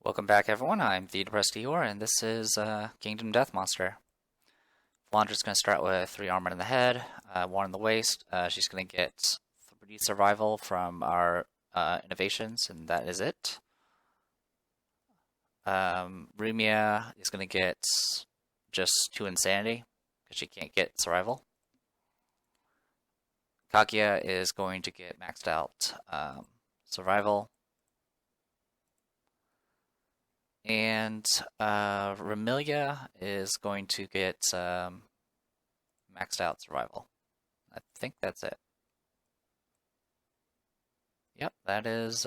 Welcome back, everyone. I'm the Depressed Eeyore, and this is Kingdom Death Monster. Flandre's going to start with 3 armor in the head, 1 in the waist. She's going to get 3 survival from our innovations, and that is it. Rumia is going to get just 2 insanity, because she can't get survival. Kaguya is going to get maxed out survival. And Remilia is going to get maxed out survival. I think that's it. Yep, that is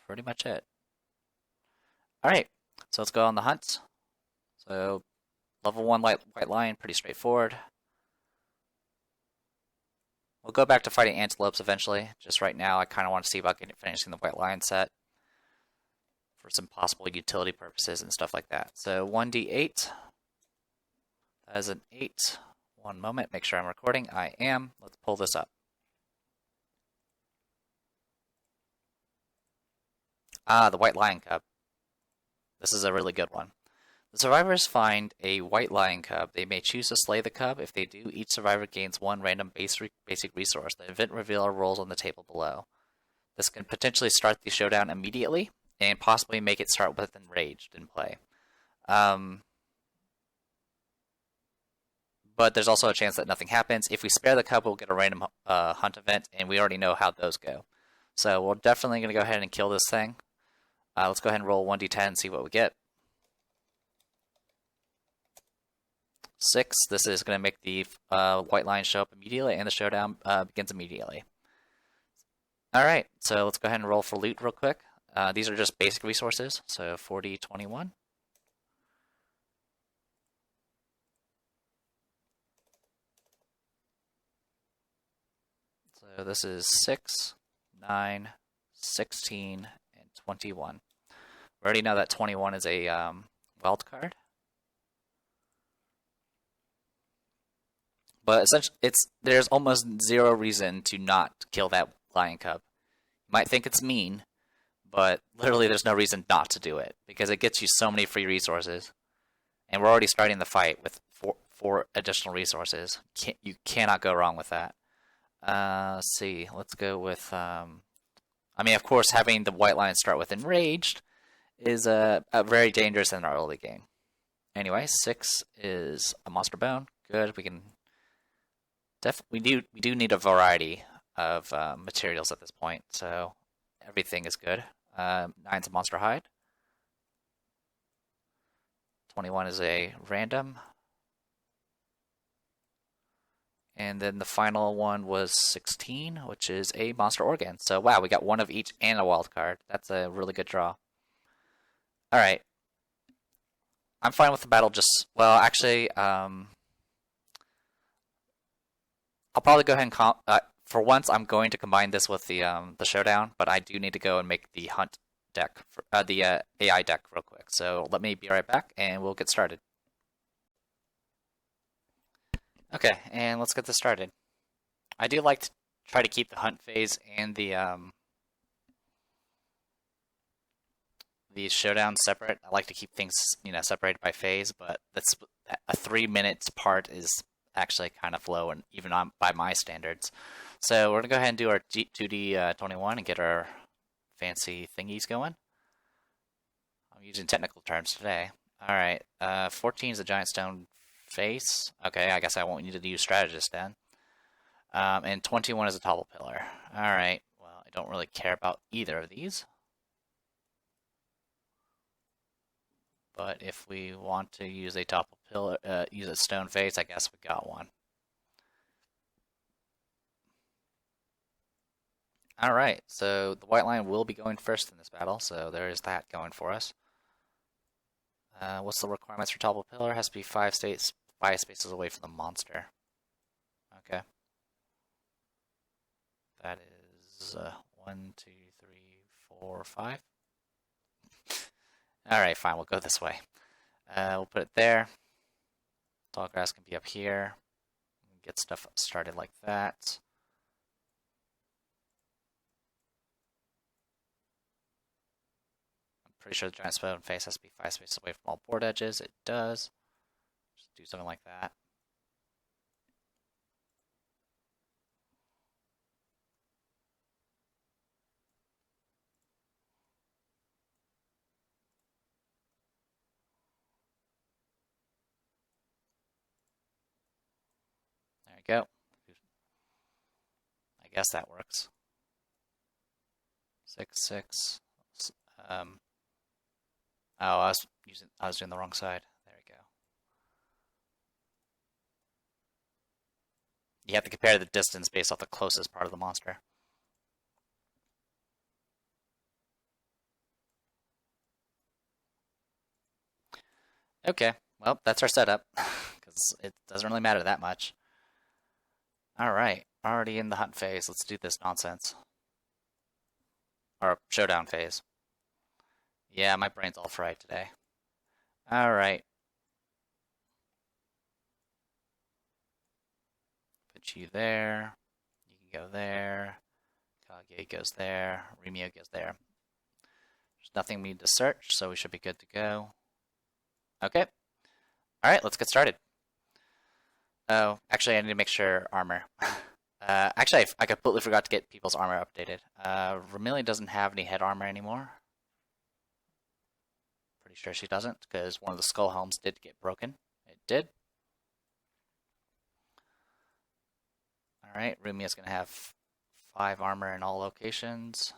pretty much it. Alright, so let's go on the hunt. So, level 1 white lion, pretty straightforward. We'll go back to fighting antelopes eventually. Just right now, I kind of want to see about finishing the white lion set for some possible utility purposes and stuff like that. So 1d8. That is an 8. One moment, make sure I'm recording. I am. Let's pull this up. The white lion cub. This is a really good one. The survivors find a white lion cub. They may choose to slay the cub. If they do, each survivor gains 1 random basic resource. The event revealer rolls on the table below. This can potentially start the showdown immediately, and possibly make it start with enraged in play. But there's also a chance that nothing happens. If we spare the cub, we'll get a random hunt event, and we already know how those go. So we're definitely going to go ahead and kill this thing. Let's go ahead and roll 1d10 and see what we get. 6. This is going to make the white lion show up immediately, and the showdown begins immediately. Alright, so let's go ahead and roll for loot real quick. These are just basic resources, so 40, 21. So this is 6, 9, 16, and 21. We already know that 21 is a wild card. But essentially, there's almost zero reason to not kill that lion cub. You might think it's mean, but literally there's no reason not to do it, because it gets you so many free resources. And we're already starting the fight with 4 additional resources. You cannot go wrong with that. Let's see, let's go with... I mean, of course, having the white lion start with enraged is very dangerous in our early game. Anyway, 6 is a monster bone. Good, we can... we do need a variety of materials at this point, so everything is good. 9's a monster hide. 21 is a random. And then the final one was 16, which is a monster organ. So wow, we got 1 of each and a wild card. That's a really good draw. Alright. I'm fine with the battle just... Well, actually, I'll probably go ahead and... for once, I'm going to combine this with the showdown, but I do need to go and make the hunt deck, the AI deck real quick. So let me be right back, and we'll get started. Okay, and let's get this started. I do like to try to keep the hunt phase and the showdown separate. I like to keep things, separated by phase, but that's a 3 minutes part is actually kind of low, and even by my standards. So we're gonna go ahead and do our 2D21 and get our fancy thingies going. I'm using technical terms today. All right, 14 is a giant stone face. Okay, I guess I won't need to use strategist then. And 21 is a topple pillar. All right, well, I don't really care about either of these. But if we want to use a topple pillar, use a stone face, I guess we got one. Alright, so the white lion will be going first in this battle, so there is that going for us. What's the requirements for topple pillar? It has to be 5 spaces away from the monster. Okay. That is 1, 2, 3, 4, 5. Alright, fine, we'll go this way. We'll put it there. Tall grass can be up here. Get stuff started like that. pretty sure the giant stone face has to be 5 spaces away from all board edges. It does. Just do something like that. There you go. I guess that works. 6, 6. Oh, I was doing the wrong side. There we go. You have to compare the distance based off the closest part of the monster. Okay, well, that's our setup, because it doesn't really matter that much. Alright, already in the hunt phase. Let's do this nonsense. Or showdown phase. Yeah, my brain's all fried today. Alright. Put you there. You can go there. Kage goes there. Remio goes there. There's nothing we need to search, so we should be good to go. Okay. Alright, let's get started. Oh, actually, I need to make sure armor. Actually, I completely forgot to get people's armor updated. Ramillion doesn't have any head armor anymore. Pretty sure she doesn't, because one of the skull helms did get broken. It did. Alright, Rumia's going to have 5 armor in all locations.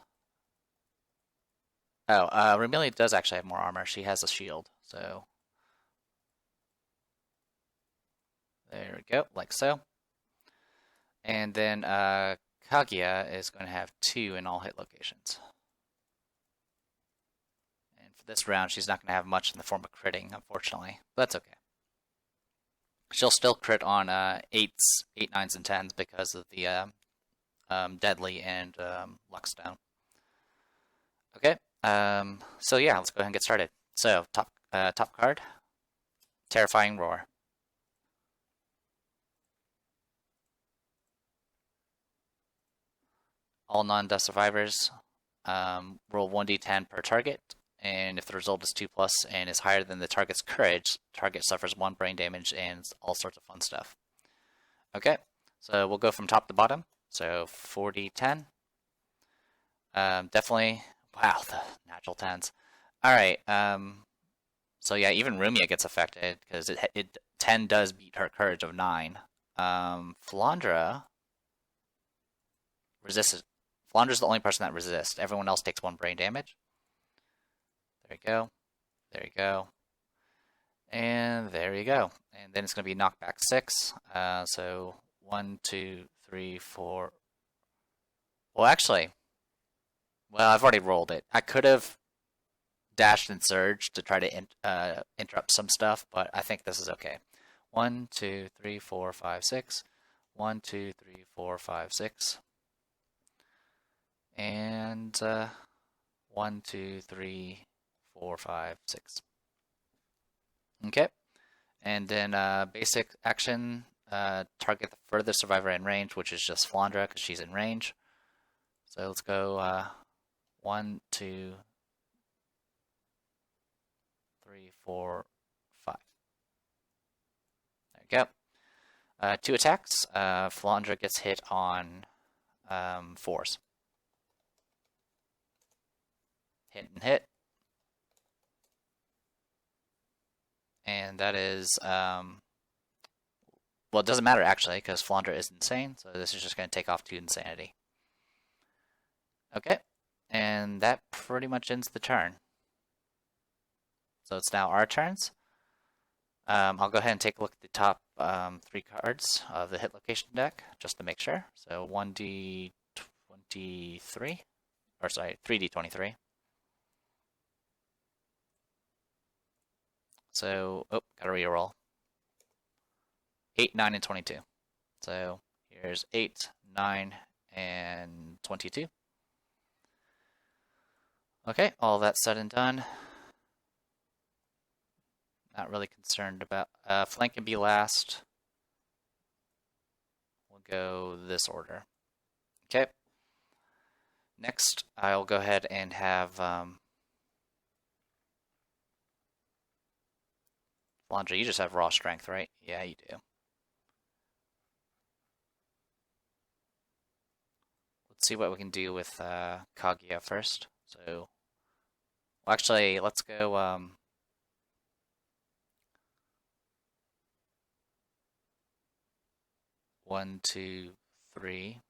Oh, Ramillion does actually have more armor. She has a shield, so... There we go, like so. And then Kaguya is going to have 2 in all hit locations. And for this round, she's not going to have much in the form of critting, unfortunately. But that's okay. She'll still crit on 8s, 8, 9s, and 10s because of the Deadly and Luckstone. Okay, so yeah, let's go ahead and get started. So, top card, Terrifying Roar. All non-death survivors roll 1d10 per target, and if the result is 2+ and is higher than the target's courage, target suffers 1 brain damage and all sorts of fun stuff. Okay, so we'll go from top to bottom. So 4d10. Definitely, wow, the natural 10s. Alright, so yeah, even Rumia gets affected, because 10 does beat her courage of 9. Flandra resists. Flandra's the only person that resists. Everyone else takes 1 brain damage. There you go. There you go. And there you go. And then it's going to be knockback 6. So 1, 2, 3, 4. Well, actually, I've already rolled it. I could have dashed and surged to try to interrupt some stuff, but I think this is okay. 1, 2, 3, 4, 5, 6. 1, 2, 3, 4, 5, 6. And 1, 2, 3, 4, 5, 6. Okay. And then basic action, target the furthest survivor in range, which is just Flandra, because she's in range. So let's go 1, 2, 3, 4, 5. There you go. 2 attacks. Flandra gets hit on 4s. Hit and hit. And that is, well, it doesn't matter actually, because Flandra is insane, so this is just going to take off 2 insanity. Okay, and that pretty much ends the turn. So it's now our turns. I'll go ahead and take a look at the top 3 cards of the hit location deck, just to make sure. So 1d23, or sorry, 3d23. So, oh, gotta reroll. 8, 9, and 22. So here's 8, 9, and 22. Okay, all that said and done. Not really concerned about flank can be last. We'll go this order. Okay. Next, I'll go ahead and have Flandre, you just have raw strength, right? Yeah, you do. Let's see what we can do with Kaguya first. So, well, actually, let's go. 1, 2, 3.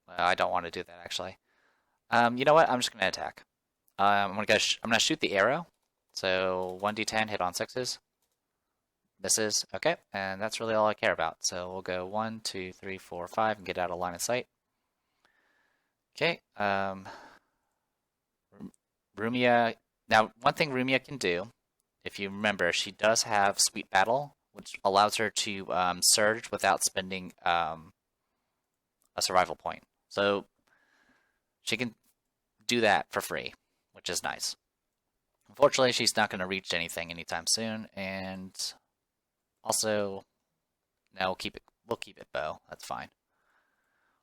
Well, I don't want to do that actually. You know what? I'm just gonna attack. I'm gonna shoot the arrow. So 1d10 hit on 6s. Misses. Okay, and that's really all I care about. So we'll go 1, 2, 3, 4, 5 and get out of line of sight. Okay. Rumia. Now, one thing Rumia can do, if you remember, she does have Sweet Battle, which allows her to surge without spending a survival point. So she can do that for free, which is nice. Unfortunately, she's not going to reach anything anytime soon, and also, now we'll keep it bow. That's fine.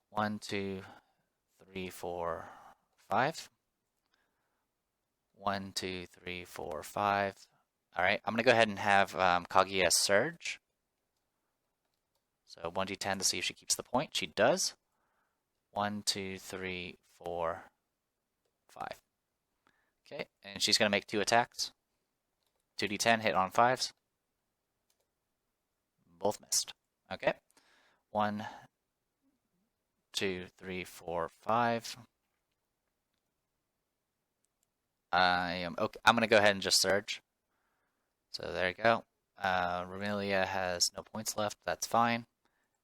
1, 2, 3, 4, 5. 1, 2, 3, 4, 5. All right, I'm gonna go ahead and have Kaguya surge. So 1d10 to see if she keeps the point. She does. 1, 2, 3, 4, 5. Okay, and she's gonna make 2 attacks. 2d10 hit on 5s. Both missed. Okay. 1, 2, 3, 4, 5. I'm gonna go ahead and just surge. So there you go. Romelia has no points left. That's fine.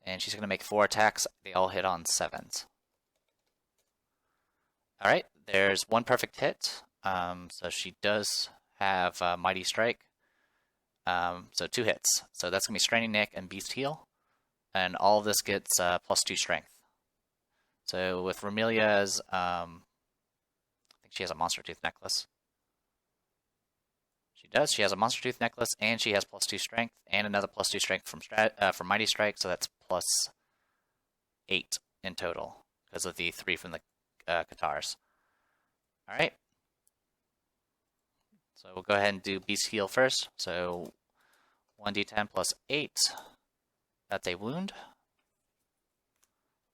And she's gonna make 4 attacks. They all hit on 7s. All right. There's 1 perfect hit. So she does have Mighty Strike. So 2 hits. So that's gonna be Straining Neck and Beast Heal, and all of this gets +2 strength. So with Romelia's, I think she has a Monster Tooth necklace. She does. She has a Monster Tooth necklace, and she has +2 strength, and another +2 strength from Mighty Strike. So that's +8 in total because of the 3 from the Katars. All right. So we'll go ahead and do Beast Heal first. So 1d10 +8. That's a wound.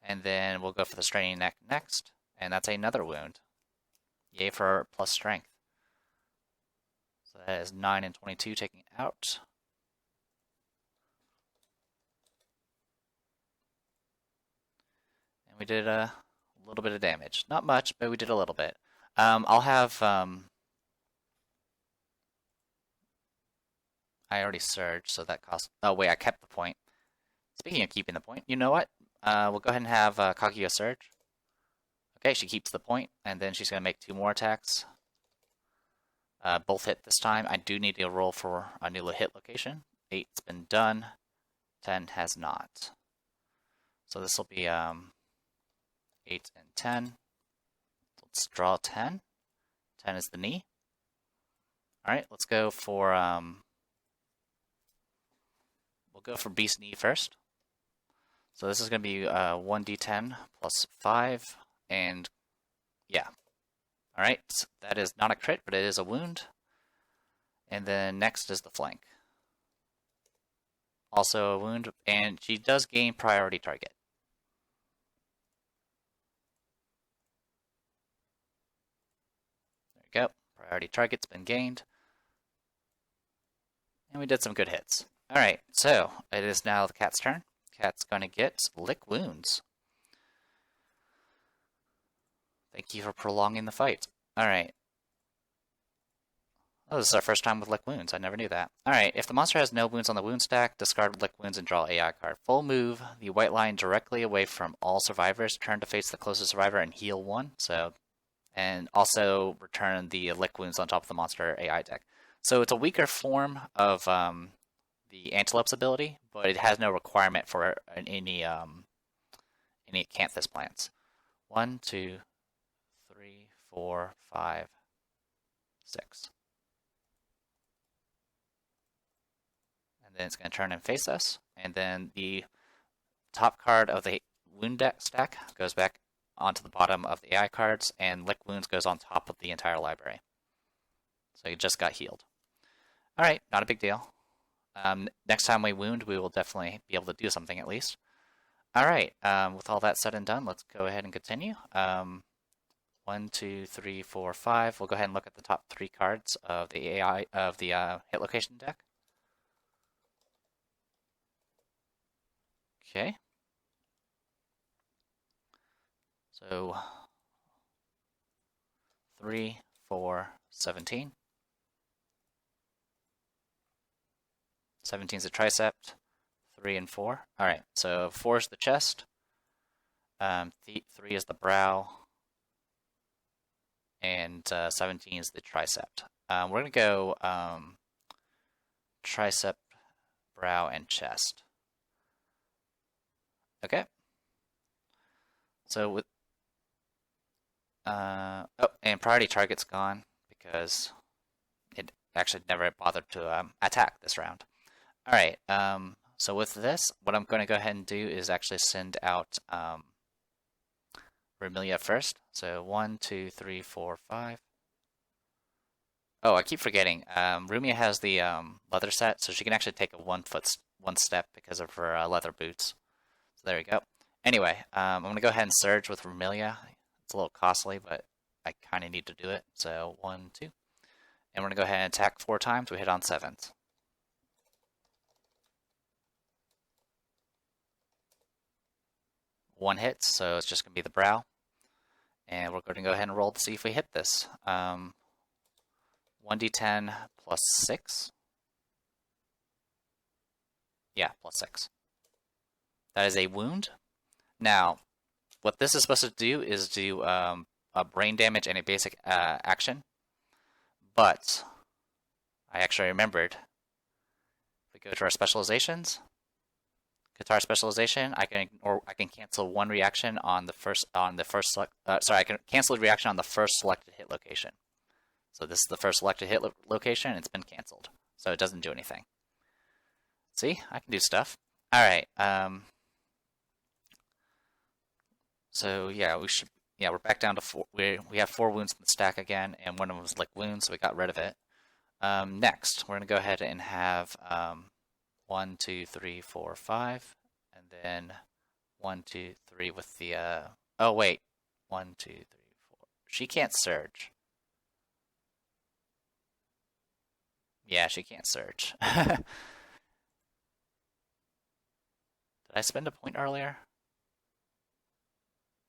And then we'll go for the Straining Neck next. And that's another wound. Yay for plus strength. So that is 9 and 22 taking out. And we did a little bit of damage. Not much, but we did a little bit. I'll have... I already surged, so that cost... Oh, wait, I kept the point. Speaking of keeping the point, you know what? We'll go ahead and have Kaguya surge. Okay, she keeps the point, and then she's going to make 2 more attacks. Both hit this time. I do need to roll for a new hit location. 8's been done. 10 has not. So this will be 8 and 10. Let's draw 10. 10 is the knee. Alright, let's go for... we'll go for Beast Knee first. So this is going to be 1d10 plus 5, and yeah. Alright, that is not a crit, but it is a wound. And then next is the flank. Also a wound, and she does gain priority target. There you go. Priority target's been gained. And we did some good hits. Alright, so it is now the cat's turn. Cat's going to get Lick Wounds. Thank you for prolonging the fight. Alright. Oh, this is our first time with Lick Wounds. I never knew that. Alright, if the monster has no wounds on the wound stack, discard Lick Wounds and draw AI card. Full move, the white line directly away from all survivors. Turn to face the closest survivor and heal 1. So, and also return the Lick Wounds on top of the monster AI deck. So it's a weaker form of... the Antelope's ability, but it has no requirement for any Acanthus plants. 1, 2, 3, 4, 5, 6. And then it's going to turn and face us, and then the top card of the wound deck stack goes back onto the bottom of the AI cards, and Lick Wounds goes on top of the entire library. So you just got healed. Alright, not a big deal. Next time we wound, we will definitely be able to do something at least. All right. With all that said and done, let's go ahead and continue. 1, 2, 3, 4, 5. We'll go ahead and look at the top 3 cards of the AI of the hit location deck. Okay. So 3, 4, 17. 17 is the tricept. 3 and 4. All right. So 4 is the chest. 3 is the brow. And 17 is the tricep. We're going to go tricep, brow, and chest. Okay. So with and priority target's gone because it actually never bothered to attack this round. All right. So with this, what I'm going to go ahead and do is actually send out Remilia first. So 1, 2, 3, 4, 5. Oh, I keep forgetting. Rumia has the leather set, so she can actually take a one step because of her leather boots. So there we go. Anyway, I'm going to go ahead and surge with Remilia. It's a little costly, but I kind of need to do it. So 1, 2. And we're going to go ahead and attack 4 times. We hit on 7s. One hit, so it's just going to be the brow. And we're going to go ahead and roll to see if we hit this. 1d10 plus 6. Yeah, plus 6. That is a wound. Now, what this is supposed to do is do a brain damage and a basic action. But I actually remembered. If we go to our specializations, guitar specialization, I can cancel one reaction on the first I can cancel a reaction on the first selected hit location. So this is the first selected hit location, and it's been canceled. So it doesn't do anything. See, I can do stuff. All right. So yeah, we're back down to 4. We have 4 wounds in the stack again, and one of them was lick wounds, so we got rid of it. Next, we're gonna go ahead and have 1, 2, 3, 4, 5, and then 1, 2, 3 with the oh wait, 1, 2, 3, 4. She can't surge. Yeah, she can't surge. Did I spend a point earlier?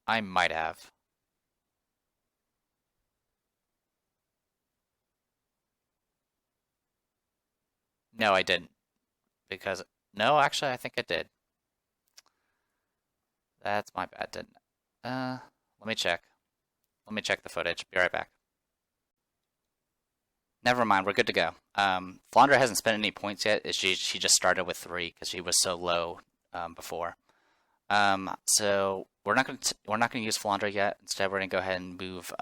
I might have. No, I didn't. Because, no, actually, I think I did. That's my bad, didn't I? Let me check. Let me check the footage. Be right back. Never mind, we're good to go. Flandra hasn't spent any points yet. She just started with 3 because she was so low before. So we're not gonna use Flandra yet. Instead, we're gonna go ahead and move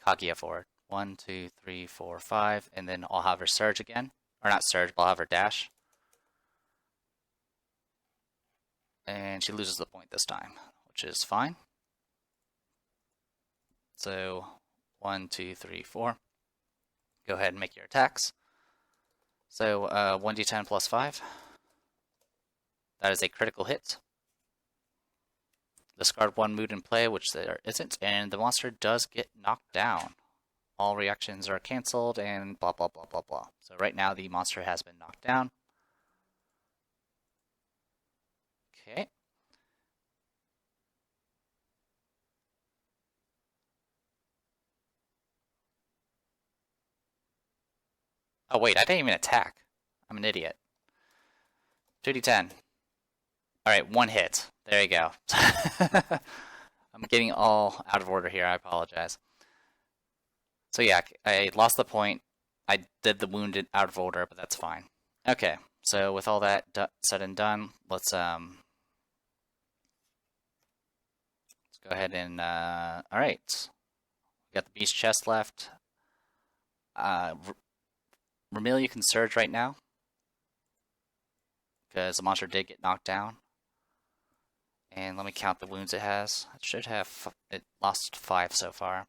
Kaguya forward. 1, 2, 3, 4, 5, and then I'll have her surge again, or not surge, but I'll have her dash. And she loses the point this time, which is fine. So 1, 2, 3, 4. Go ahead and make your attacks. So 1d10 plus 5. That is a critical hit. Discard 1 mood in play, which there isn't, and the monster does get knocked down. All reactions are canceled, and blah, blah, blah, blah, blah. So right now the monster has been knocked down. Okay. Oh wait, I didn't even attack. I'm an idiot. 2d10. Alright, 1 hit. There you go. I'm getting all out of order here, I apologize. So yeah, I lost the point. I did the wounded out of order, but that's fine. Okay, so with all that said and done, let's go ahead and, alright. We got the beast chest left. Remilia can surge right now, because the monster did get knocked down. And let me count the wounds it has. It should have, it lost 5 so far.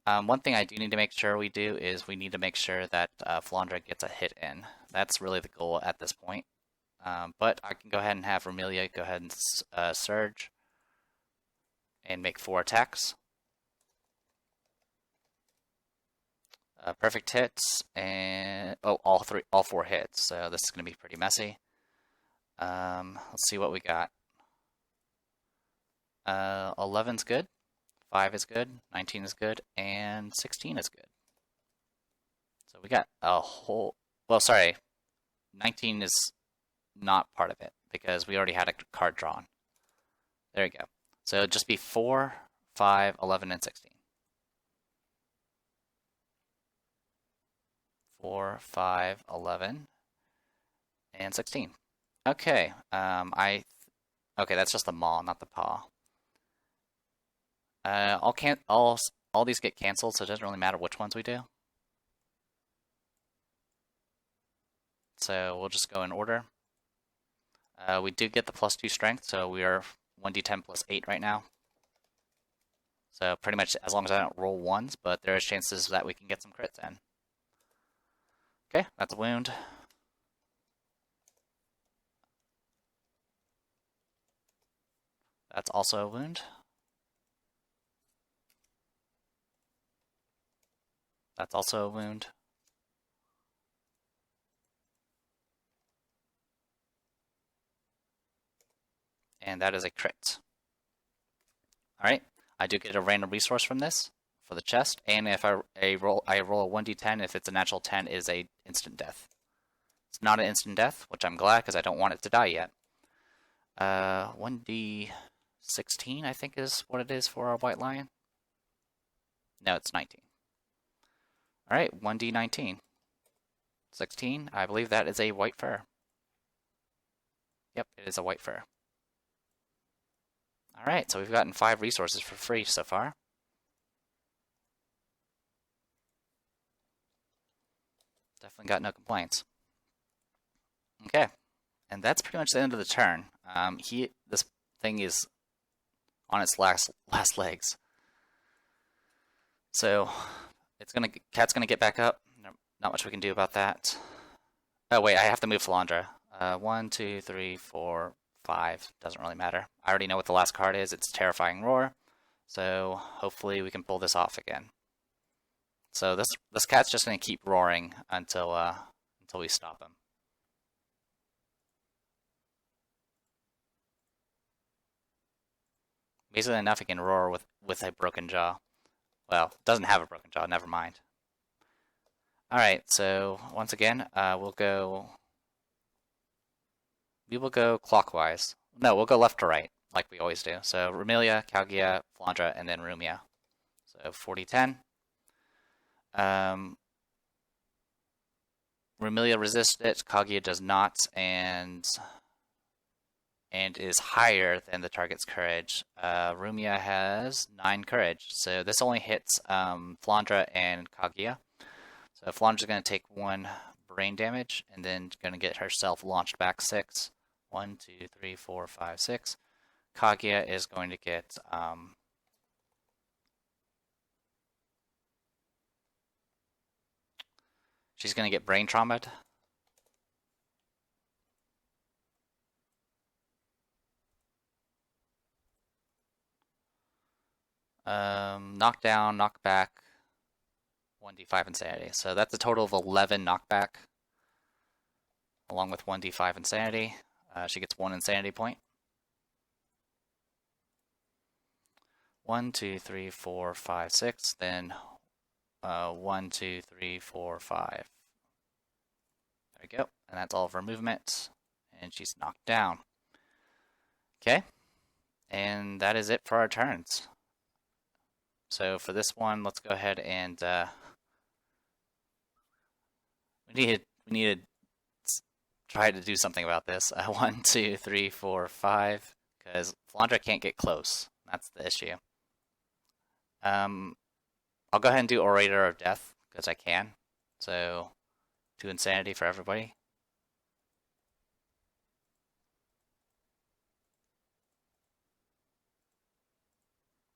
One thing I do need to make sure we do is we need to make sure that Flandra gets a hit in. That's really the goal at this point. But I can go ahead and have Vermilia go ahead and surge and make 4 attacks. Perfect hits, and all 4 hits. So this is going to be pretty messy. Let's see what we got. 11's good, 5 is good, 19 is good, and 16 is good. So we got a whole. Well, sorry, 19 is not part of it because we already had a card drawn. There you go. So it'd just be 4, 5, 11, and 16. 4, 5, 11, and 16. Okay, okay, that's just the maw, not the paw. All these get canceled, so it doesn't really matter which ones we do. So we'll just go in order. We do get the +2 strength, so we are 1d10 plus 8 right now. So pretty much as long as I don't roll ones, but there is chances that we can get some crits in. Okay, that's a wound. That's also a wound. That's also a wound. And that is a crit. Alright, I do get a random resource from this for the chest, and if I roll a 1d10, if it's a natural 10, it is a instant death. It's not an instant death, which I'm glad because I don't want it to die yet. 1d16, I think is what it is for our white lion. No, it's 19. Alright, 1d19. 16, I believe that is a white fur. Yep, it is a white fur. Alright, so we've gotten 5 resources for free so far. Definitely got no complaints. Okay, and that's pretty much the end of the turn. This thing is on its last legs. So cat's gonna get back up. Not much we can do about that. Oh wait, I have to move Flandra. 1, 2, 3, 4, 5. Doesn't really matter. I already know what the last card is. It's Terrifying Roar. So hopefully we can pull this off again. So this cat's just gonna keep roaring until we stop him. Basically enough he can roar with a broken jaw. Well, doesn't have a broken jaw, never mind. Alright, so once again, we will go clockwise. No, we'll go left to right, like we always do. So Rumelia, Calgia, Flandra, and then Rumia. So 40-10. Rumelia resists it, Calgia does not, and is higher than the target's courage. Rumia has 9 courage, so this only hits Flandra and Calgia. So Flandra's going to take 1 brain damage, and then going to get herself launched back 6. 1, 2, 3, 4, 5, 6. Kaguya is going to get she's going to get brain traumatized. Knockdown, knockback, 1d5 insanity. So that's a total of 11 knockback, along with 1d5 insanity. She gets 1 insanity point. 1, 2, 3, 4, 5, 6. Then 1, 2, 3, 4, 5. There we go. And that's all of her movement. And she's knocked down. Okay. And that is it for our turns. So for this one, let's go ahead and we need to try to do something about this. 1, 2, 3, 4, 5, because Flandra can't get close. That's the issue. I'll go ahead and do Orator of Death because I can. So 2 insanity for everybody.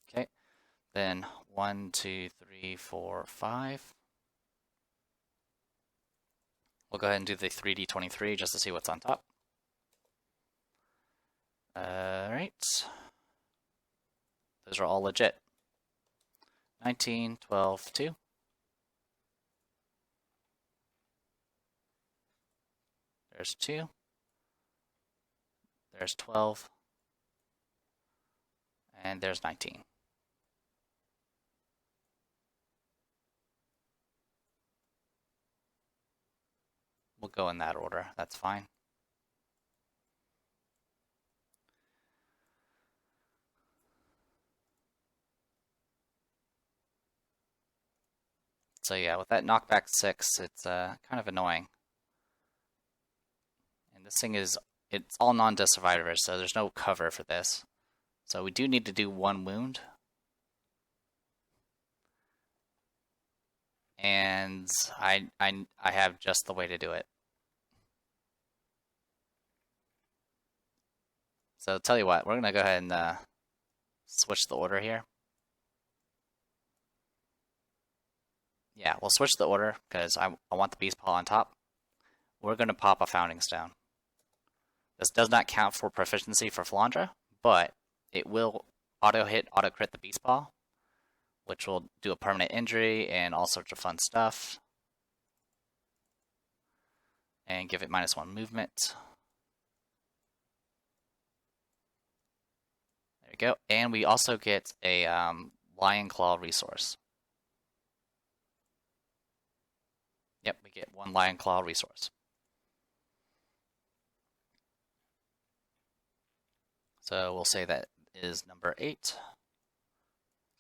Okay. Then 1, 2, 3, 3, 4, 5. We'll go ahead and do the 3d23 just to see what's on top. Alright. Those are all legit. 19, 12, 2. There's 2. There's 12. And there's 19. We'll go in that order. That's fine. So yeah, with that knockback 6, it's kind of annoying. And this thing is, it's all non-death survivors, so there's no cover for this. So we do need to do 1 wound. And I have just the way to do it. So tell you what, we're gonna go ahead and switch the order here. Yeah, we'll switch the order because I want the beast paw on top. We're gonna pop a founding stone. This does not count for proficiency for Flandra, but it will auto hit, auto crit the beast paw, which will do a permanent injury and all sorts of fun stuff. And give it -1 movement. There we go. And we also get a Lion Claw resource. Yep, we get 1 Lion Claw resource. So we'll say that is number 8.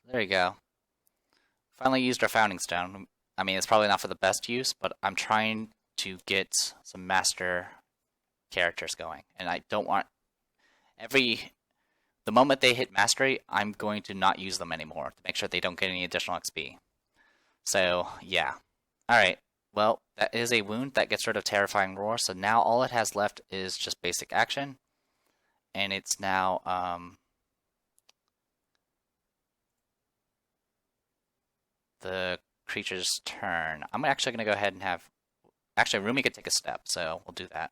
There you go. Finally used our founding stone. I mean, it's probably not for the best use, but I'm trying to get some master characters going. And I don't want the moment they hit mastery, I'm going to not use them anymore to make sure they don't get any additional XP. So, yeah. Alright, well, that is a wound that gets rid of Terrifying Roar, so now all it has left is just basic action. And it's now, the creature's turn. I'm actually going to go ahead and have... Actually, Rumi could take a step, so we'll do that.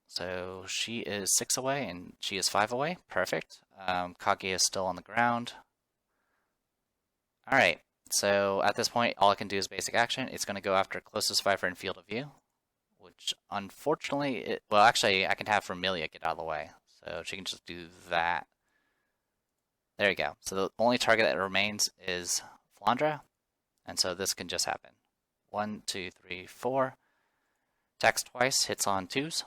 So she is 6 away, and she is 5 away. Perfect. Kaguya is still on the ground. Alright, so at this point, all I can do is basic action. It's going to go after closest survivor in field of view, which unfortunately... well, actually, I can have Vermilia get out of the way, so she can just do that. There you go. So the only target that remains is Flandra, and so this can just happen. 1, 2, 3, 4. Attacks twice, hits on 2s.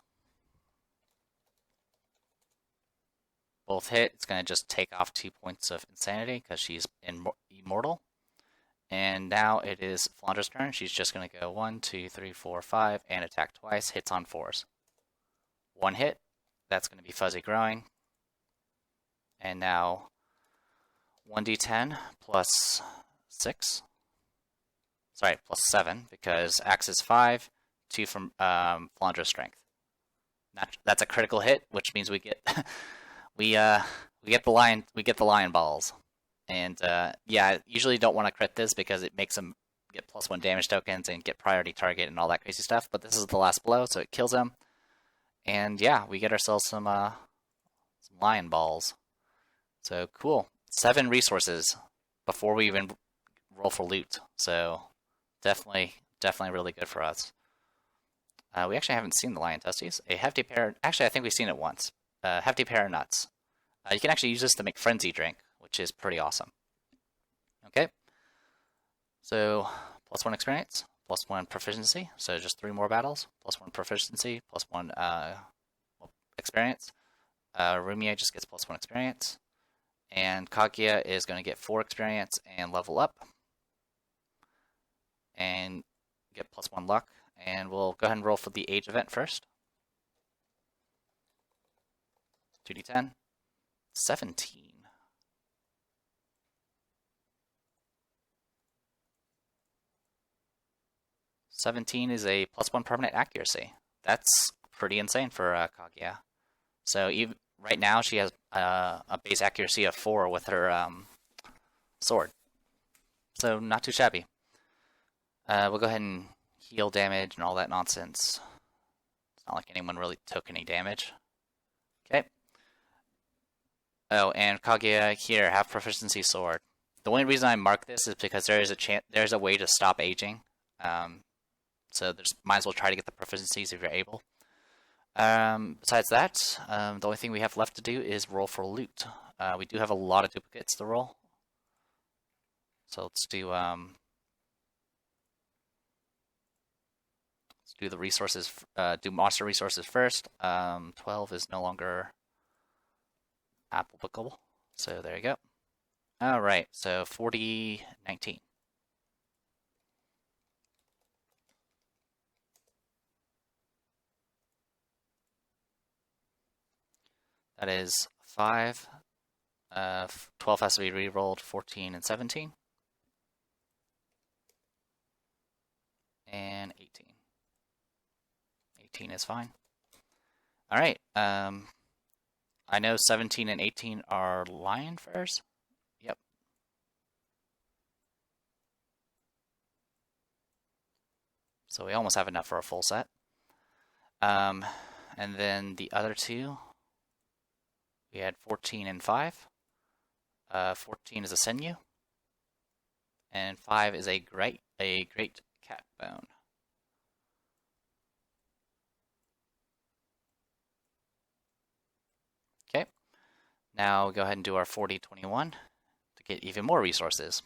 Both hit. It's going to just take off 2 points of insanity because she's immortal. And now it is Flandra's turn. She's just going to go 1, 2, 3, 4, 5, and attack twice. Hits on 4s. 1 hit. That's going to be Fuzzy Growing. And now 1d10 plus 6. Sorry, plus 7, because Axe is 5, 2 from Flandra's Strength. That's a critical hit, which means we get we get the lion balls. And yeah, I usually don't want to crit this because it makes him get +1 damage tokens and get priority target and all that crazy stuff. But this is the last blow, so it kills him. And yeah, we get ourselves some lion balls. So cool. 7 resources before we even roll for loot. So definitely really good for us. We actually haven't seen the lion testes. A hefty pair. Actually, I think we've seen it once. Hefty pair of nuts. You can actually use this to make frenzy drink, which is pretty awesome. Okay. So +1 experience, +1 proficiency. So just 3 more battles. +1 proficiency, +1 experience. Rumia just gets +1 experience. And Kaguya is going to get 4 experience and level up. And get +1 luck. And we'll go ahead and roll for the age event first. 2d10. 17. +17 is a +1 permanent accuracy. That's pretty insane for Kaguya. So even right now she has a base accuracy of 4 with her sword. So not too shabby. We'll go ahead and heal damage and all that nonsense. It's not like anyone really took any damage. Okay. Oh, and Kaguya here, have proficiency sword. The only reason I mark this is because there's a way to stop aging. So might as well try to get the proficiencies if you're able. Besides that, the only thing we have left to do is roll for loot. We do have a lot of duplicates to roll. So let's do the resources, do monster resources first. 12 is no longer applicable. So there you go. Alright, so 40, 19. That is 5. 12 has to be re-rolled, 14 and 17. And 18. 18 is fine. Alright, I know 17 and 18 are lion furs. Yep. So we almost have enough for a full set. And then the other two, we had 14 and 5. 14 is a sinew. And 5 is a great cat bone. Okay. Now we'll go ahead and do our 40-21 to get even more resources.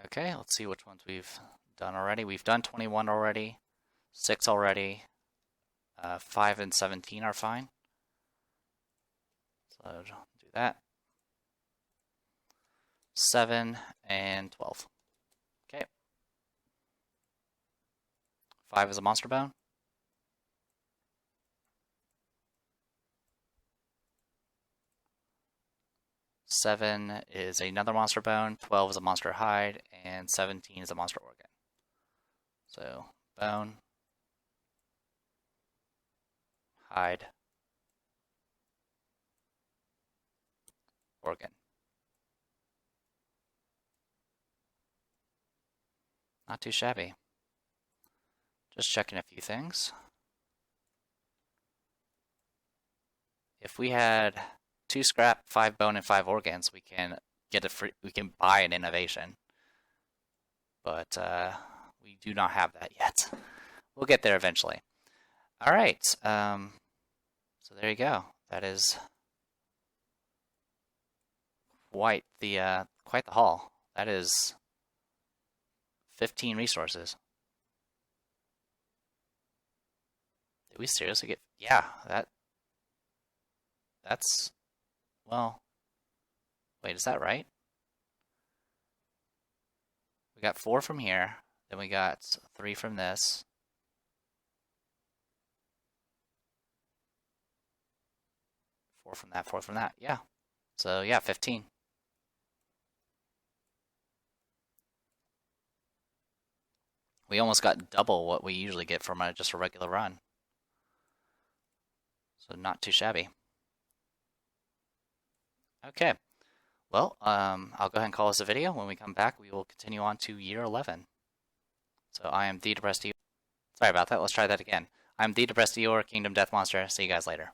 Okay, let's see which ones we've done already. We've done 21 already, 6 already, 5 and 17 are fine. So do that. 7 and 12. Okay. 5 is a monster bone. 7 is another monster bone, 12 is a monster hide, and 17 is a monster organ. So, bone, hide, organ. Not too shabby. Just checking a few things. If we had 2 scrap, 5 bone, and 5 organs, we can get we can buy an innovation. But we do not have that yet. We'll get there eventually. All right. So there you go. That is quite the haul. That is 15 resources. Did we seriously get? Yeah, that's. Well, wait, is that right? We got 4 from here, then we got 3 from this. Four from that, yeah. So yeah, 15. We almost got double what we usually get from just a regular run. So not too shabby. Okay, well, I'll go ahead and call this a video. When we come back, we will continue on to year 11. So I am the Depressed Eeyore. Sorry about that, let's try that again. I'm the Depressed Eeyore, Kingdom Death Monster. See you guys later.